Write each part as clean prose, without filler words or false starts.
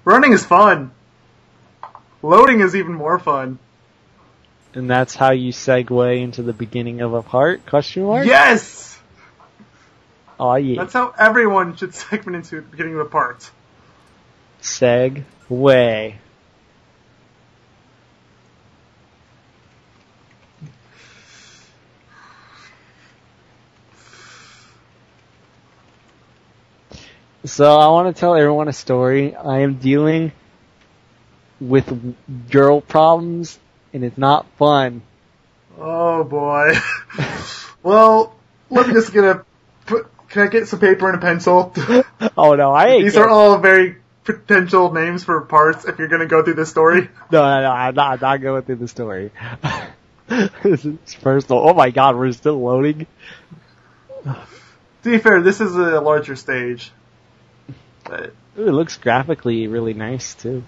Running is fun. Loading is even more fun. And that's how you segue into the beginning of a part? Question mark? Yes! Oh yeah. That's how everyone should segment into the beginning of a part. Segue. So I want to tell everyone a story. I am dealing with girl problems, and it's not fun. Oh boy. Well, let me just can I get some paper and a pencil? Oh no, These are all very potential names for parts if you're gonna go through this story. No, I'm not going through the story. This is personal. Oh my god, we're still loading? To be fair, this is a larger stage. But Ooh, it looks graphically really nice too.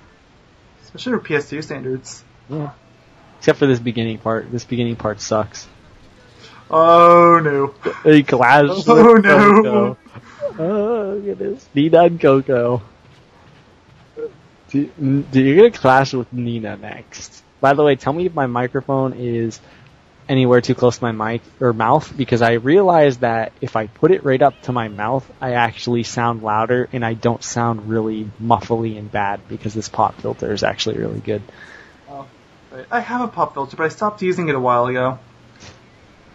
especially for PS2 standards. Yeah. Except for this beginning part. This beginning part sucks. Oh no. He clashed with no. Coco. Oh goodness. Nina and Coco. Dude, you're gonna clash with Nina next. By the way, tell me if my microphone is anywhere too close to my mic or mouth, because I realized that if I put it right up to my mouth, I actually sound louder and I don't sound really muffly and bad because this pop filter is actually really good. Oh, right. I have a pop filter, but I stopped using it a while ago.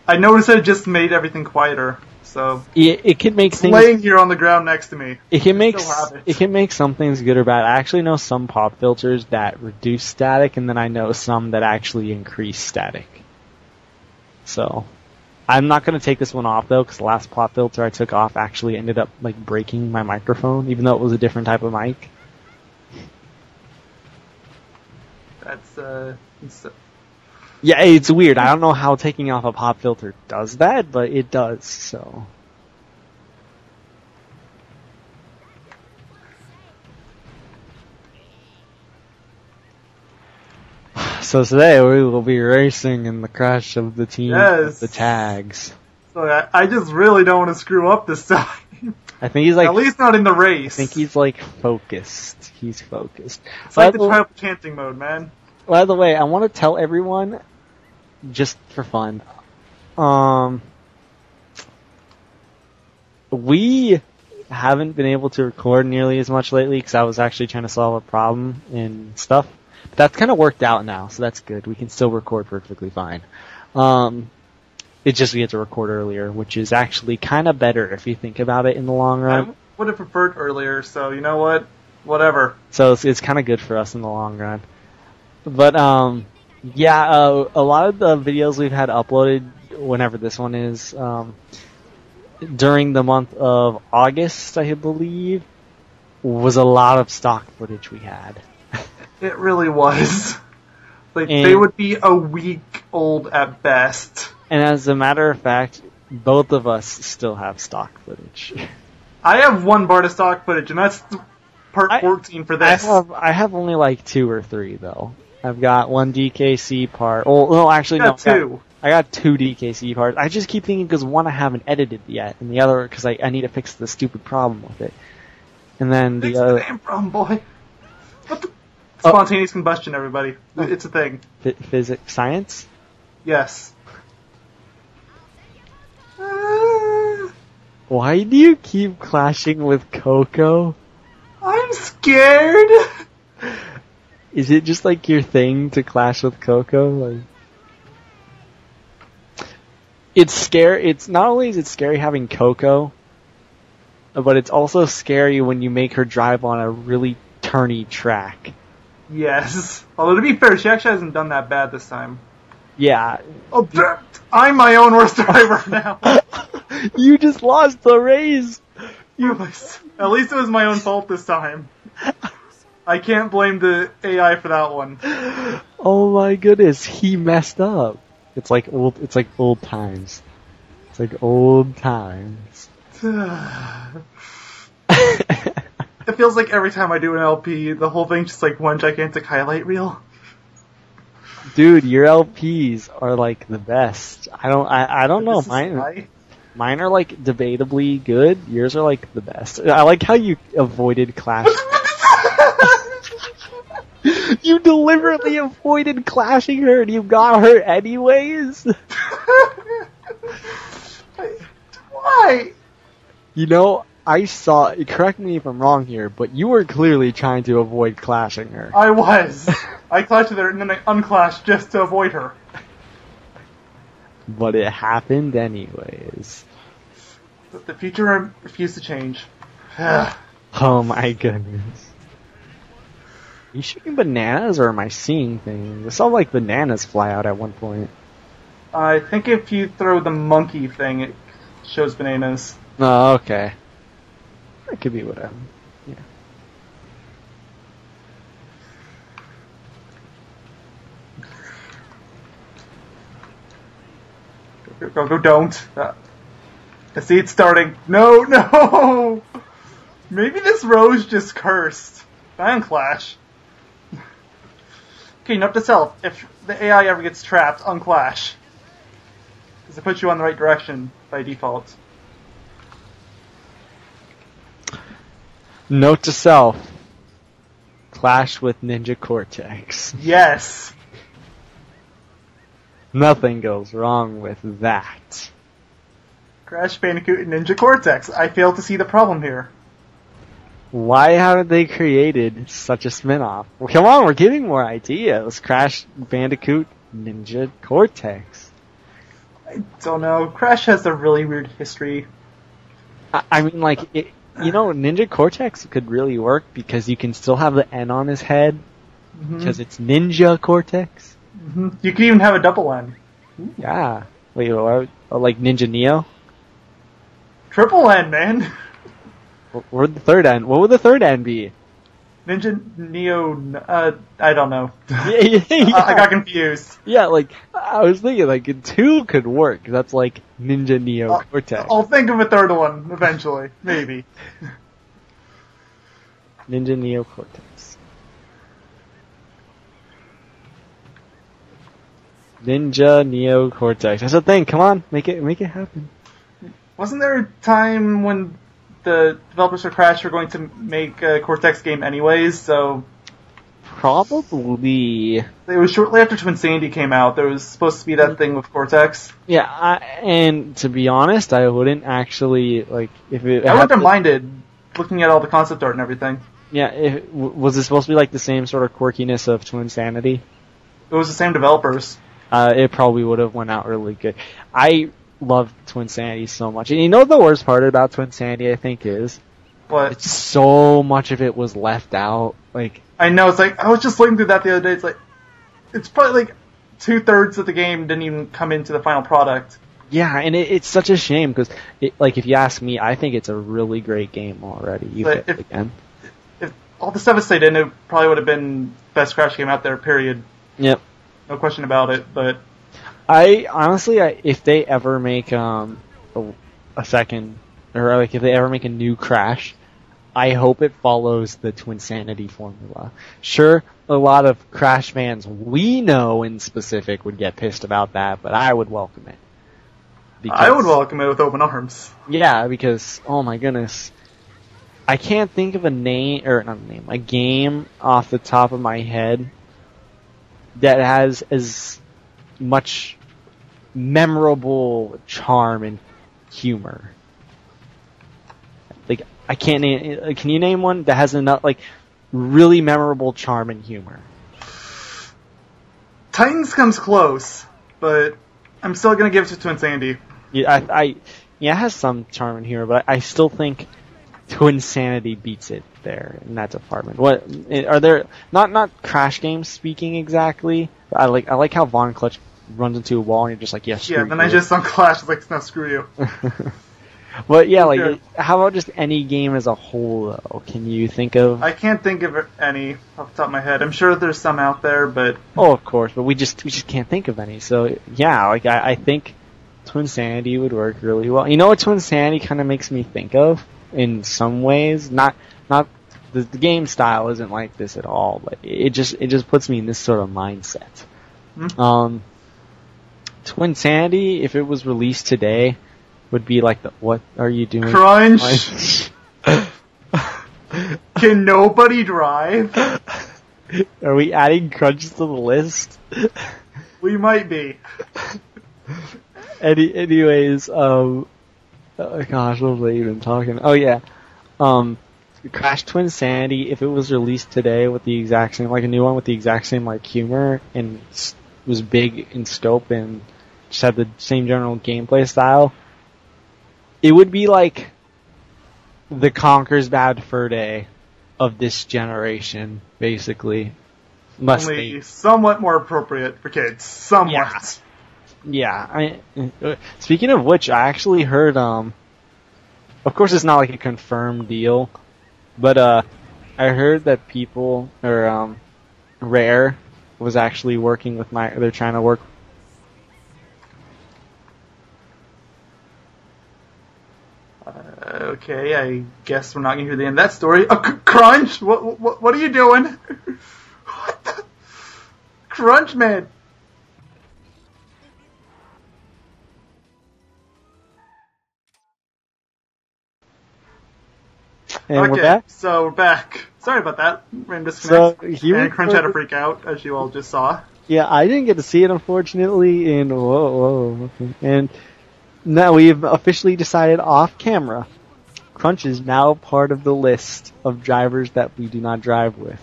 I noticed that it just made everything quieter, so It can make things laying here on the ground next to me. It can make Still have it. it can make some things good or bad. I actually know some pop filters that reduce static, and then I know some that actually increase static. So, I'm not going to take this one off though, because the last pop filter I took off actually ended up like breaking my microphone, even though it was a different type of mic. That's Yeah, it's weird. I don't know how taking off a pop filter does that, but it does. So. So today we will be racing in the crash of the team of the tags. So I just really don't want to screw up this time. I think he's like at least not in the race. I think he's like focused. He's focused. It's like the tribal chanting mode, man. By the way, I want to tell everyone, just for fun, we haven't been able to record nearly as much lately because I was actually trying to solve a problem and stuff. But that's kind of worked out now, so that's good. We can still record perfectly fine. It's just we had to record earlier, which is actually kind of better if you think about it in the long run. I would have preferred earlier, so you know what? Whatever. So it's kind of good for us in the long run. But, yeah, a lot of the videos we've had uploaded, whenever this one is, during the month of August, I believe, was a lot of stock footage we had. It really was. Like, they would be a week old at best. And as a matter of fact, both of us still have stock footage. I have one bar of stock footage, and that's part 14 for this. I have only like 2 or 3, though. I've got one DKC part. Oh, no, actually, no. Two. I got 2 DKC parts. I just keep thinking because one I haven't edited yet, and the other because I need to fix the stupid problem with it. And then Fix the damn problem, boy. What the? Spontaneous combustion, everybody. It's a thing. Physics, science? Yes. Why do you keep clashing with Coco? I'm scared. Is it just like your thing to clash with Coco? Like, it's scary. It's not only is it scary having Coco, but it's also scary when you make her drive on a really turny track. Yes. Although to be fair, she actually hasn't done that bad this time. Yeah. Oh, I'm my own worst driver now. You just lost the race. At least it was my own fault this time. I can't blame the AI for that one. Oh my goodness, he messed up. It's like old times. It's like old times. It feels like every time I do an LP, the whole thing's just like one gigantic highlight reel. Dude, your LPs are like the best. I don't know. Mine are like debatably good. Yours are like the best. I like how you avoided Clash. You deliberately avoided clashing her and you got her anyways? Why? You know, I saw, correct me if I'm wrong here, but you were clearly trying to avoid clashing her. I was. I clashed with her and then I unclashed just to avoid her. But it happened anyways. But the future refused to change. Oh my goodness. Are you shooting bananas or am I seeing things? I saw like bananas fly out at one point. I think if you throw the monkey thing, it shows bananas. Oh, okay. That could be whatever. Yeah. Go, don't. I see it starting. No! Maybe this row's just cursed. Unclash. Okay, note to self. If the AI ever gets trapped, unclash. Because it puts you on the right direction by default. Note to self. Clash with Ninja Cortex. Yes! Nothing goes wrong with that. Crash Bandicoot and Ninja Cortex. I fail to see the problem here. Why haven't they created such a spin-off? Well, come on, we're getting more ideas. Crash Bandicoot Ninja Cortex. I don't know. Crash has a really weird history. I mean, like, Ninja Cortex could really work because you can still have the N on his head because it's Ninja Cortex. Mm-hmm. You could even have a double N. Ooh. Yeah. Wait, what? Like Ninja Neo? Triple N, man. What would the third N? What would the third N be? Ninja Neo. I don't know. Yeah. I got confused. Yeah, like I was thinking, like 2 could work. That's like Ninja Neo Cortex. I'll think of a third one eventually, maybe. Ninja Neo Cortex. Ninja Neo Cortex. That's the thing. Come on, make it happen. Wasn't there a time when the developers for Crash were going to make a Cortex game anyways? So probably it was shortly after Twin Sandy came out. There was supposed to be that thing with Cortex. Yeah, and to be honest, I wouldn't actually like if it. I wouldn't have minded looking at all the concept art and everything. Yeah, was it supposed to be like the same sort of quirkiness of Twin Sanity? It was the same developers. It probably would have went out really good. I love Twin Sanity so much. And you know what the worst part about Twin Sanity, I think, is? What? It's so much of it was left out. Like I know, it's like, I was just looking through that the other day, it's like, it's probably like 2/3 of the game didn't even come into the final product. Yeah, and it's such a shame, because, like, if you ask me, I think it's a really great game already. If all the stuff had stayed in, it probably would have been best Crash game out there, period. Yep. No question about it, but I honestly, if they ever make a second, or like if they ever make a new Crash, I hope it follows the Twin Sanity formula. Sure, a lot of Crash fans we know in specific would get pissed about that, but I would welcome it. I would welcome it with open arms. Yeah, because oh my goodness, I can't think of a game off the top of my head that has as much memorable charm and humor. Like, I can't name. Can you name one that has enough, like, really memorable charm and humor? Titans comes close, but I'm still gonna give it to Twin Sandy. Yeah, it has some charm and humor, but I still think Twin Sanity beats it there in that department. What are there? Not Crash games speaking exactly. But I like how Von Clutch runs into a wall and you're just like, yes. Yeah, then I just unclash. It's like, no, screw you. But yeah, like, how about just any game as a whole, though? Can you think of? I can't think of any off the top of my head. I'm sure there's some out there, but oh, of course, but we just can't think of any. So yeah, like I think Twin Sanity would work really well. You know what Twin Sanity kind of makes me think of in some ways? Not the game style isn't like this at all, but it just puts me in this sort of mindset. Mm-hmm. Twin Sanity, if it was released today, would be like what are you doing? Crunch. Can nobody drive? Are we adding crunches to the list? We might be. Anyways, oh gosh, what was I even talking? Oh yeah, Crash Twinsanity, if it was released today with the exact same, like a new one with the exact same like humor and was big in scope and just had the same general gameplay style, it would be like the Conker's Bad Fur Day of this generation, basically. Only somewhat more appropriate for kids. Somewhat. Yeah. Speaking of which, I actually heard, of course it's not like a confirmed deal, but, I heard that people, or, Rare was actually working with they're trying to work. Okay, I guess we're not gonna hear the end of that story. Crunch! What are you doing? What the? Crunch, man! And okay, we're back? So we're back. Sorry about that. Random disconnect. So and Crunch had to freak out, as you all just saw. Yeah, I didn't get to see it, unfortunately, and whoa. Okay. And now we've officially decided off camera. Crunch is now part of the list of drivers that we do not drive with.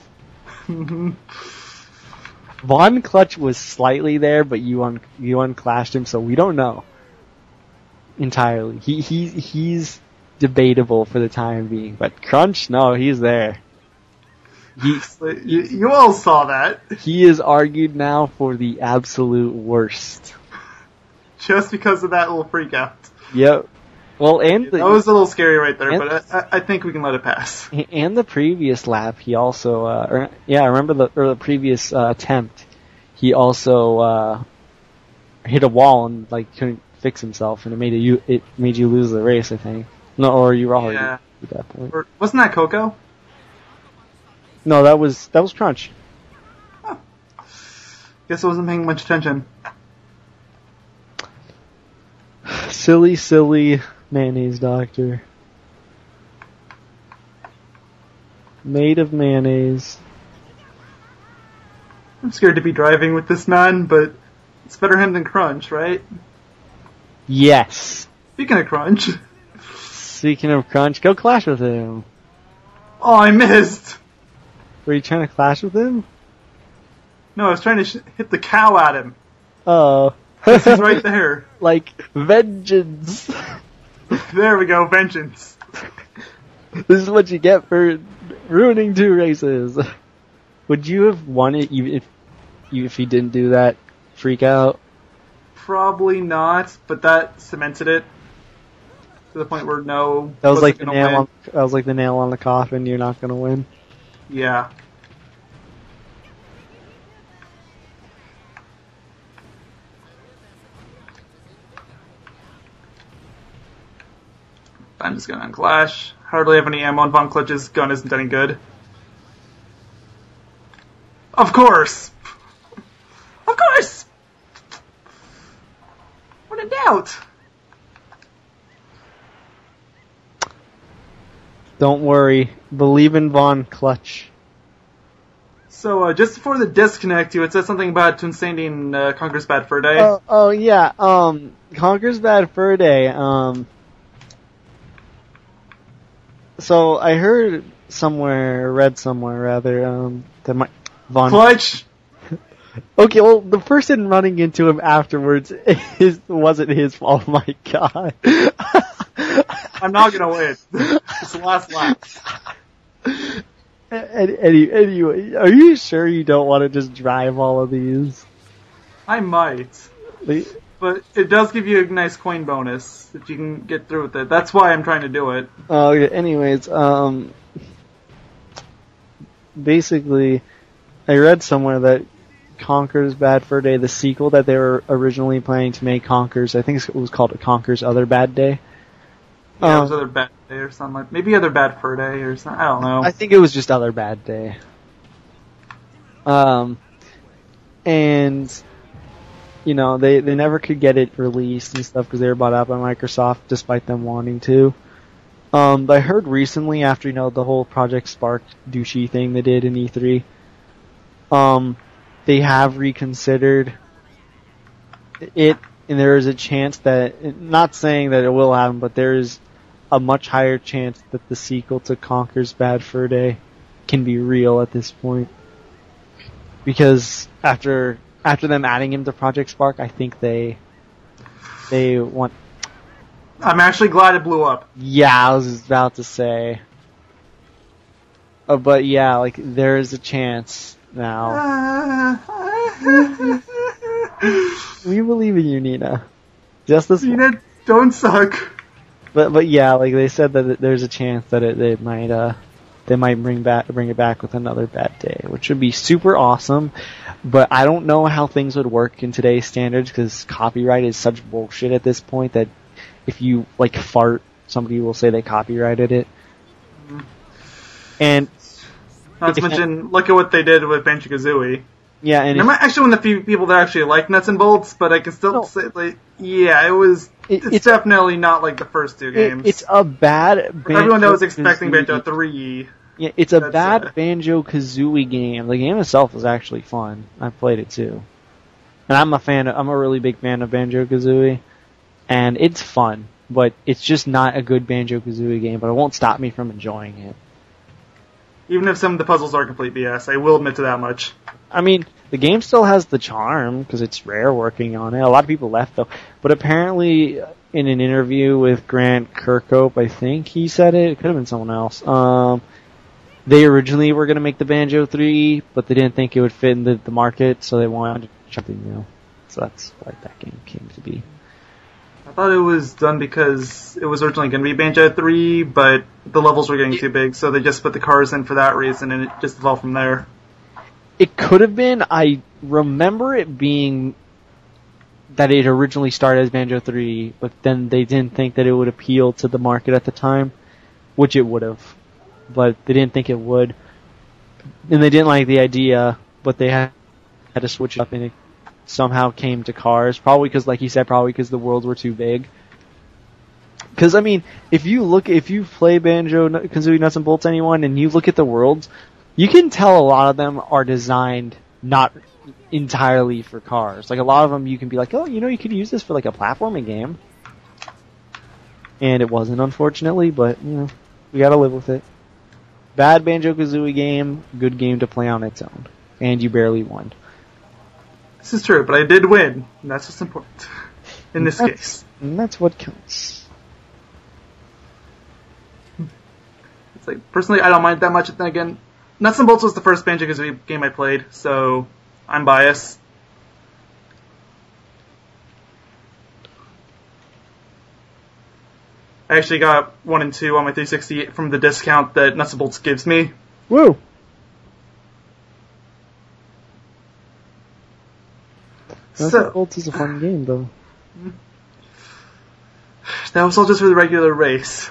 Von Clutch was slightly there, but you unclashed him, so we don't know entirely. He's debatable for the time being, but Crunch, no, he's there. You all saw that. He is argued now for the absolute worst. Just because of that little freak out. Yep. Well, and that was a little scary right there, but I think we can let it pass. And the previous lap, he also, I remember the previous attempt, he also hit a wall and like couldn't fix himself, and it made you lose the race, I think. No, or you were already at that point. Wasn't that Coco? No, that was Crunch. Oh. Guess I wasn't paying much attention. Silly mayonnaise doctor. Made of mayonnaise. I'm scared to be driving with this man, but it's better him than Crunch, right? Yes. Speaking of Crunch, go clash with him. Oh, I missed. Were you trying to clash with him? No, I was trying to hit the cow at him. Oh. He's right there. Like, vengeance. There we go, vengeance. This is what you get for ruining 2 races. Would you have won it even if he didn't do that freak out? Probably not, but that cemented it to the point where no. That was like the nail on the coffin. You're not gonna win. Yeah. I'm just gonna unclash. Hardly have any ammo on Von Clutch's gun isn't any good. Of course! Of course! What a doubt! Don't worry. Believe in Von Clutch. So, just before the disconnect, you had said something about Twinsanity and Conker's Bad Fur Day. Oh yeah. Conker's Bad Fur Day. So I heard read somewhere rather, that Von Clutch! Okay, well, the person running into him afterwards wasn't his fault. Oh my god. I'm not gonna win. It's the last lap. Anyway, are you sure you don't want to just drive all of these? I might. But it does give you a nice coin bonus if you can get through with it. That's why I'm trying to do it. Okay, anyways, basically, I read somewhere that Conker's Bad Fur Day, the sequel that they were originally planning to make Conker's, I think it was called Conker's Other Bad Day. Yeah, it was Other Bad Day or something like, maybe Other Bad Fur Day or something, I don't know. I think it was just Other Bad Day. And, you know, they never could get it released and stuff because they were bought out by Microsoft despite them wanting to. But I heard recently after, you know, the whole Project Spark douchey thing they did in E3, They have reconsidered it, and there is a chance that, not saying that it will happen, but there is a much higher chance that the sequel to Conker's Bad Fur Day can be real at this point. Because after them adding him to Project Spark, I think they want... I'm actually glad it blew up. Yeah, I was about to say. But yeah, like, there is a chance now. We believe in you, Nina. Just this Nina, don't suck. But yeah, like they said that there's a chance that they might bring it back with another Bad Day, which would be super awesome. But I don't know how things would work in today's standards because copyright is such bullshit at this point that if you like fart, somebody will say they copyrighted it. And not to mention, look at what they did with Banjo-Kazooie. Yeah, and I'm actually one of the few people that actually like Nuts and Bolts, but I can still say, like, yeah, it's definitely not like the first two games. It's a bad For everyone that was expecting Banjo 3. Yeah, it's a bad Banjo-Kazooie game. The game itself is actually fun. I played it too. And I'm a really big fan of Banjo-Kazooie. And it's fun, but it's just not a good Banjo-Kazooie game, but it won't stop me from enjoying it. Even if some of the puzzles are complete BS, I will admit to that much. I mean, the game still has the charm, because it's Rare working on it. A lot of people left, though. But apparently, in an interview with Grant Kirkhope, I think he said it. It could have been someone else. They originally were going to make the Banjo 3, but they didn't think it would fit in the market, so they wanted something new. So that's why that game came to be. I thought it was done because it was originally going to be Banjo 3, but the levels were getting too big, so they just put the cars in for that reason, and it just evolved from there. It could have been. I remember it being that it originally started as Banjo 3, but then they didn't think that it would appeal to the market at the time, which it would have. But they didn't think it would. And they didn't like the idea, but they had to switch it up, and it somehow came to cars. Probably because, like you said, the worlds were too big. Because, I mean, if you play Banjo-Kazooie Nuts and Bolts, anyone, and you look at the worlds, you can tell a lot of them are designed not entirely for cars. Like, a lot of them you can be like, oh, you could use this for, like, a platforming game. And it wasn't, unfortunately, but, we gotta live with it. Bad Banjo-Kazooie game, good game to play on its own. And you barely won. This is true, but I did win, and that's what's important in this case. And that's what counts. It's like, personally, I don't mind that much. Then again, Nuts and Bolts was the first Banjo-Kazooie game I played, so I'm biased. I actually got 1 and 2 on my 360 from the discount that Nuts and Bolts gives me. Woo! Nuts and Bolts is a fun game, though. That was all just for the regular race.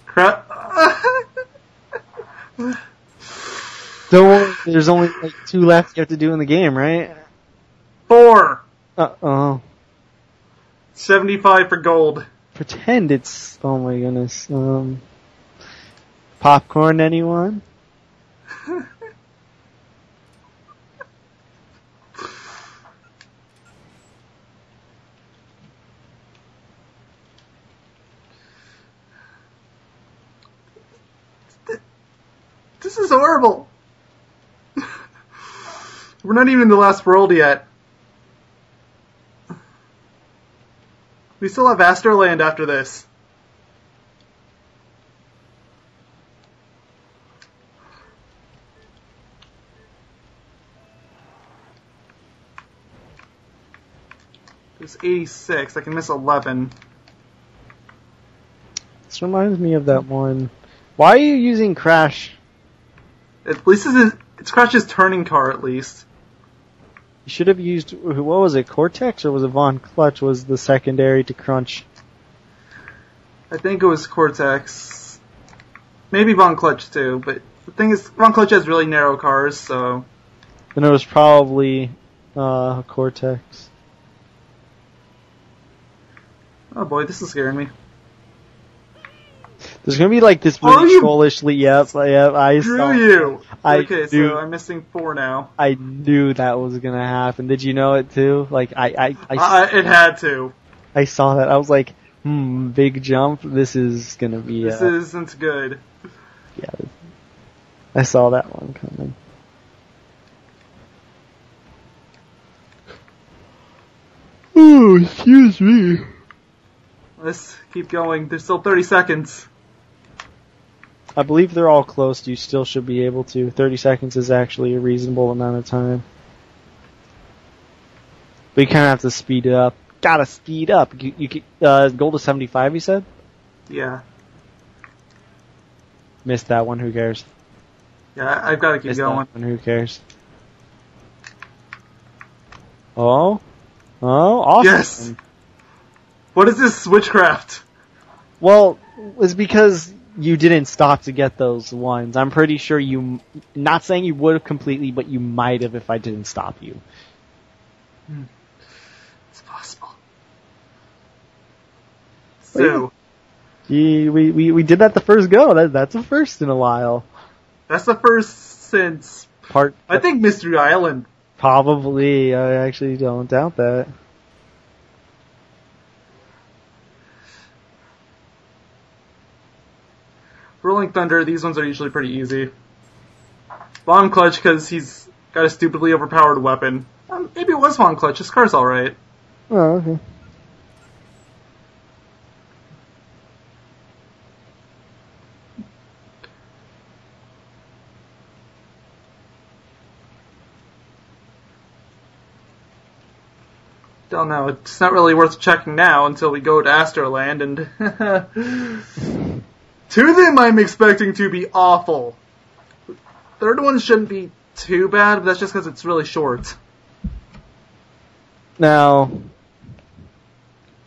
Crap. Don't worry, there's only like 2 left you have to do in the game, right? 4! Uh-oh. 75 for gold. Pretend it's... Oh my goodness. Popcorn, anyone? This is horrible. We're not even in the last world yet. We still have Astroland after this. There's 86. I can miss 11. This reminds me of that one. Why are you using Crash? At least it's Crash's turning car, at least. You should have used, what was it, Cortex, or was it Von Clutch was the secondary to Crunch? I think it was Cortex. Maybe Von Clutch, too, but the thing is, Von Clutch has really narrow cars, so... Then it was probably Cortex. Oh boy, this is scaring me. There's gonna be like this really trollishly. Yep. I Screw saw. you. Okay, so I'm missing 4 now. I knew that was gonna happen. Did you know it too? Like It had to. I saw that. I was like, big jump. This is gonna be. This isn't good. Yeah. I saw that one coming. Oh, excuse me. Let's keep going. There's still 30 seconds. I believe they're all close. You still should be able to. 30 seconds is actually a reasonable amount of time. But you kind of have to speed it up. Gotta speed up. You goal to 75, you said? Yeah. Missed that one. Who cares? Yeah, I've got to keep going. That one, who cares? Oh, awesome. Yes. What is this switchcraft? Well, it's because you didn't stop to get those ones. I'm pretty sure you, not saying you would have completely, but you might have if I didn't stop you. It's possible. So. We did that the first go. That's a first in a while. That's the first since I think Mystery Island. Probably. I actually don't doubt that. Rolling Thunder, these ones are usually pretty easy. Bomb Clutch, because he's got a stupidly overpowered weapon. Maybe it was Bomb Clutch. His car's alright. Oh, okay. Don't know. It's not really worth checking now until we go to Astroland, and 2 of them I'm expecting to be awful. Third one shouldn't be too bad, but that's just because it's really short. Now,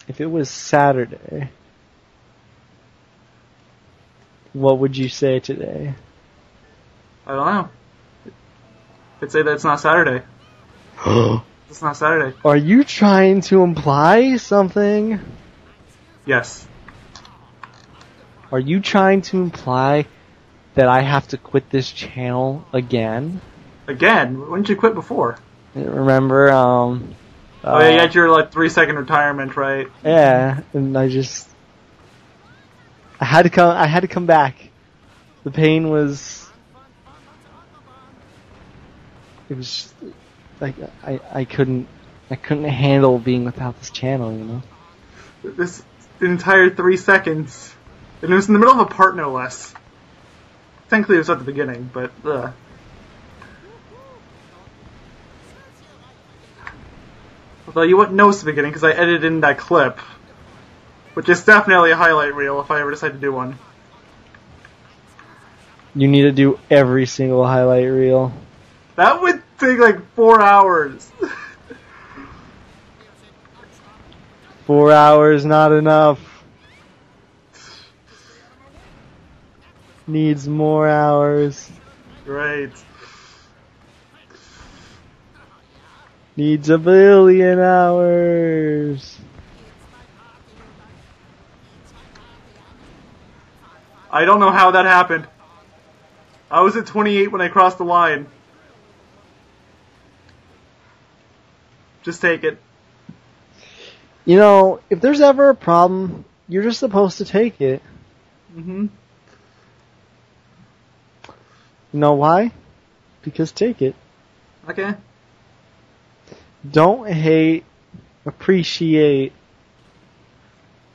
if it was Saturday, what would you say today? I don't know. I'd say that it's not Saturday. It's not Saturday. Are you trying to imply something? Yes. Are you trying to imply that I have to quit this channel again? Again? When did you quit before? Remember, oh yeah, you had your 3-second retirement, right? Yeah, and I had to come back. The pain was, it was just, like I couldn't handle being without this channel, you know. This entire 3 seconds, and it was in the middle of a part, no less. Thankfully, it was at the beginning, but although you wouldn't notice the beginning because I edited in that clip, which is definitely a highlight reel if I ever decide to do one. You need to do every single highlight reel. That would take like 4 hours. 4 hours, not enough. Needs more hours. Great. Needs 1 billion hours. I don't know how that happened. I was at 28 when I crossed the line. Just take it. You know, if there's ever a problem, you're just supposed to take it. Mm-hmm. You know why? Because take it. Okay. Don't hate, appreciate.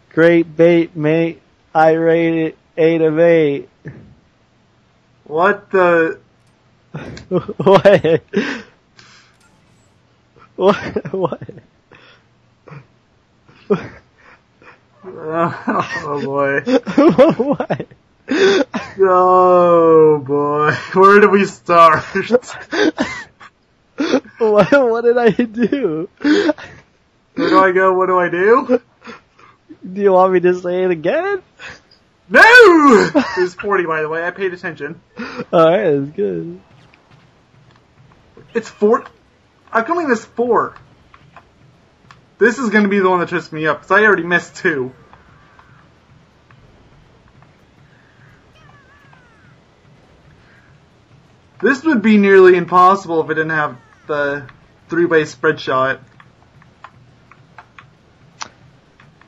Great bait, mate. I rate it 8 of 8. What the? What? What? Oh boy. What? Oh boy. Where do we start? What did I do? Where do I go? What do I do? Do you want me to say it again? No! It was 40, by the way. I paid attention. Alright, that's good. It's 4. I'm calling this 4. This is going to be the one that trips me up, because I already missed 2. This would be nearly impossible if it didn't have the 3-way spread shot.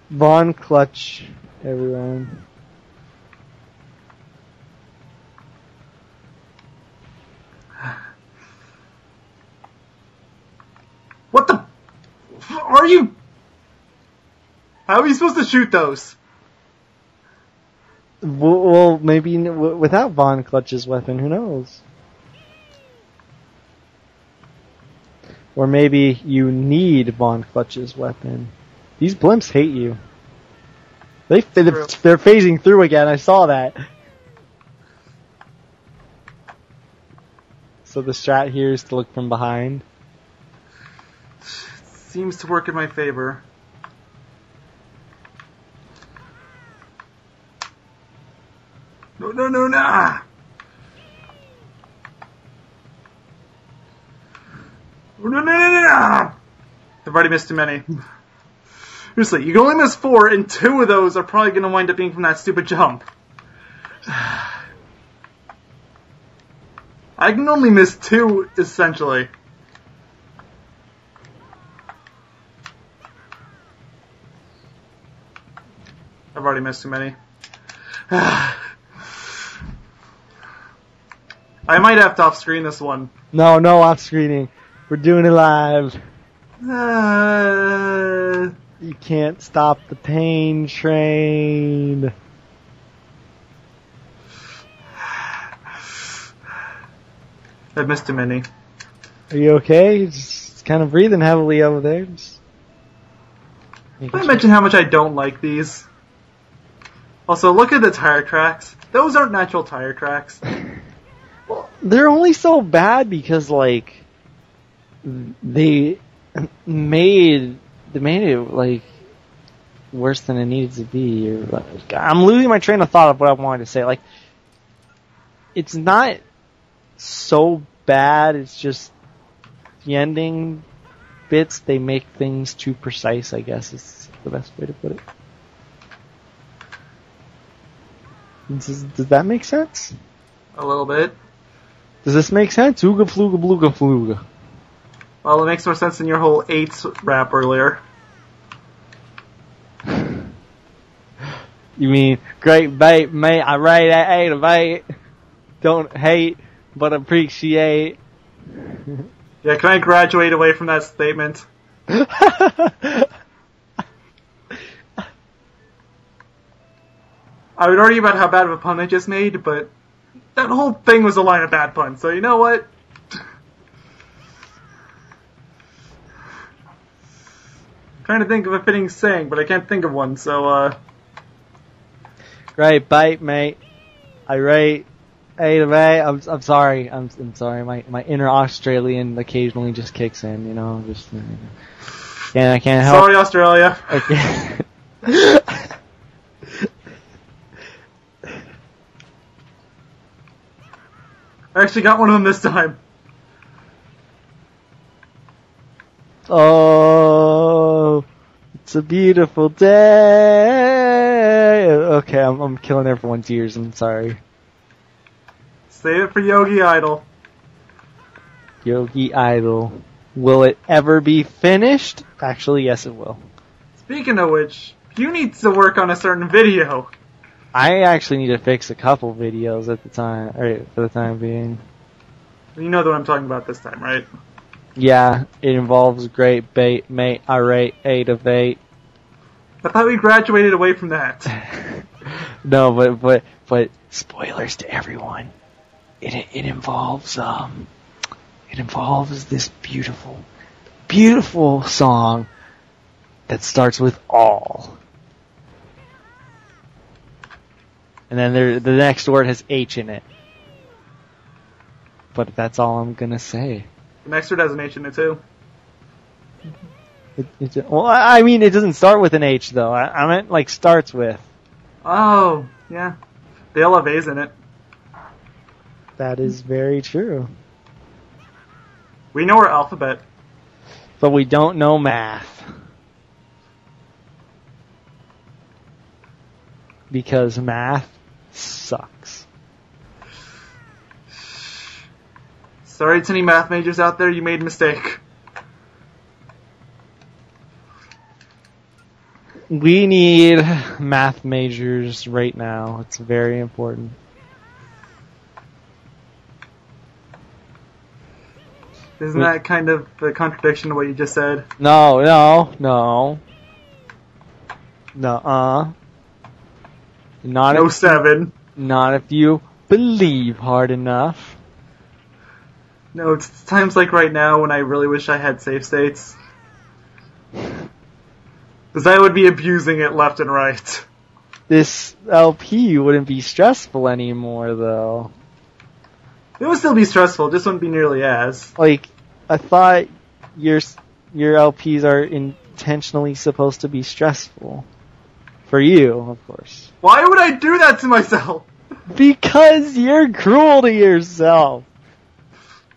Von Clutch, everyone. What the? Are you? How are you supposed to shoot those? Well, maybe without Von Clutch's weapon, who knows? Or maybe you need Von Clutch's weapon. These blimps hate you. They're phasing through again, I saw that. So the strat here is to look from behind. Seems to work in my favor. No, no, no, nah! No, no, no, no! I've already missed too many. Seriously, you can only miss 4, and 2 of those are probably going to wind up being from that stupid jump. I can only miss 2, essentially. I've already missed too many. I might have to off-screen this one. No off-screening. We're doing it live. You can't stop the pain train. I've missed too many. Are you okay? You're just kind of breathing heavily over there. Did I mention how much I don't like these? Also, look at the tire tracks. Those aren't natural tire tracks. Well, they're only so bad because, like, they made it, like, worse than it needed to be. I'm losing my train of thought of what I wanted to say. Like, it's not so bad, it's just the ending bits, they make things too precise, I guess is the best way to put it. Does that make sense? A little bit. Does this make sense? Ooga fluga bluga fluga. Well, it makes more sense than your whole 8s rap earlier. You mean, great bait, mate, I rate at 8 of 8. Don't hate, but appreciate. Yeah, can I graduate away from that statement? I would argue about how bad of a pun I just made, but that whole thing was a line of bad puns, so you know what? I'm trying to think of a fitting saying, but I can't think of one, so, Great bait, mate. I rate 8 of 8. I'm sorry. I'm sorry. My inner Australian occasionally just kicks in, you know. Just I can't help. Sorry, Australia. Okay. I actually got one of them this time. Oh, it's a beautiful day. Okay, I'm killing everyone's ears. I'm sorry. Save it for Yogaidr. Yogaidr. Will it ever be finished? Actually, yes, it will. Speaking of which, you need to work on a certain video. I actually need to fix a couple videos at the time, or for the time being. You know what I'm talking about this time, right? Yeah, it involves great bait, mate. I rate 8 of 8. I thought we graduated away from that. No, but spoilers to everyone. It involves this beautiful song that starts with all. And then the next word has H in it. But that's all I'm gonna say. The next word has an H in it, too. Well, I mean, it doesn't start with an H, though. I meant, like, starts with. Oh, yeah. They all have A's in it. That is very true. We know our alphabet. But we don't know math. Because math sucks. Sorry to any math majors out there, you made a mistake. We need math majors right now. It's very important. Isn't that kind of a contradiction to what you just said? No. Nuh-uh. Not No if, 7. not if you believe hard enough. No, it's times like right now when I really wish I had save states. Because I would be abusing it left and right. This LP wouldn't be stressful anymore, though. It would still be stressful, just wouldn't be nearly as. Like, I thought your LPs are intentionally supposed to be stressful. For you, of course. Why would I do that to myself? Because you're cruel to yourself.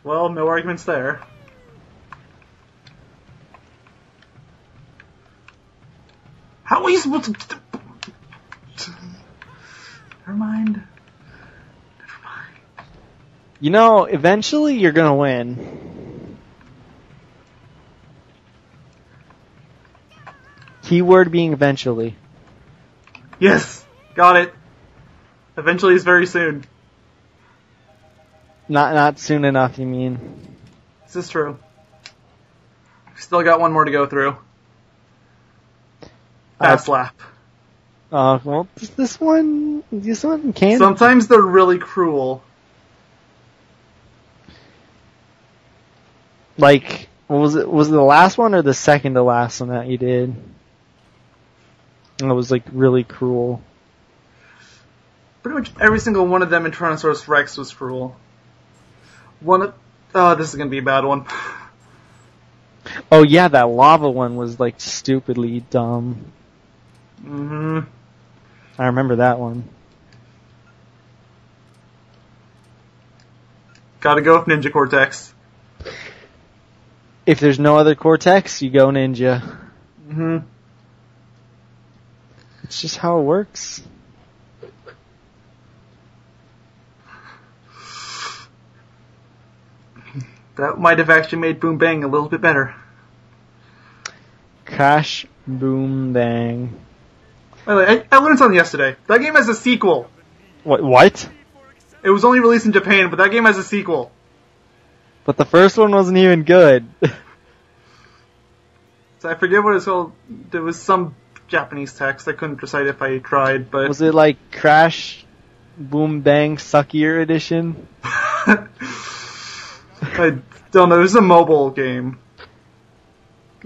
Well, no arguments there. How are you supposed to... Never mind. You know, eventually you're gonna win. Keyword being eventually. Yes, got it. Eventually is very soon. Not soon enough, you mean? This is true. Still got one more to go through. Fast lap. Well, this one can. Sometimes they're really cruel. Like, what was it? Was it the last one or the second to last one that you did? And it was like really cruel. Pretty much every single one of them in Tyrannosaurus Rex was cruel. Oh, this is gonna be a bad one. Oh yeah, that lava one was like stupidly dumb. Mm-hmm. I remember that one. Gotta go with Ninja Cortex. If there's no other Cortex, you go Ninja. Mm-hmm. It's just how it works. That might have actually made Boom Bang a little bit better. Crash, boom, bang. By the way, I learned something yesterday. That game has a sequel. What? It was only released in Japan, but that game has a sequel. But the first one wasn't even good. So I forget what it's called. There was some Japanese text. I couldn't recite if I tried, but... Was it like Crash, Boom, Bang, Suckier Edition? I don't know. This is a mobile game.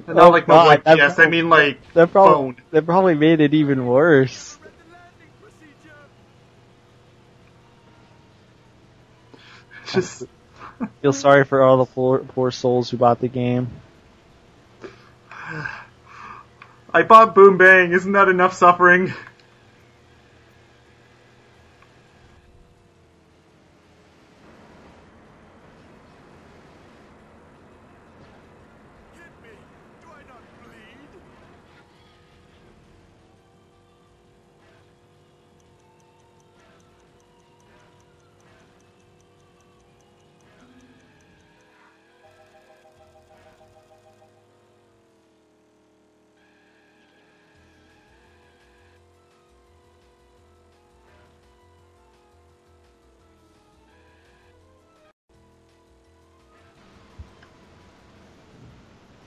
Not like mobile like PS. I mean like phone. They probably made it even worse. Just feel sorry for all the poor souls who bought the game. I bought Boom Bang. Isn't that enough suffering?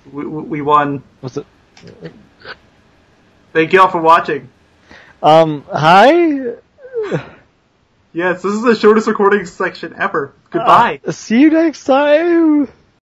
We won. Was it? Thank you all for watching. Hi. Yes, this is the shortest recording section ever. Goodbye. See you next time.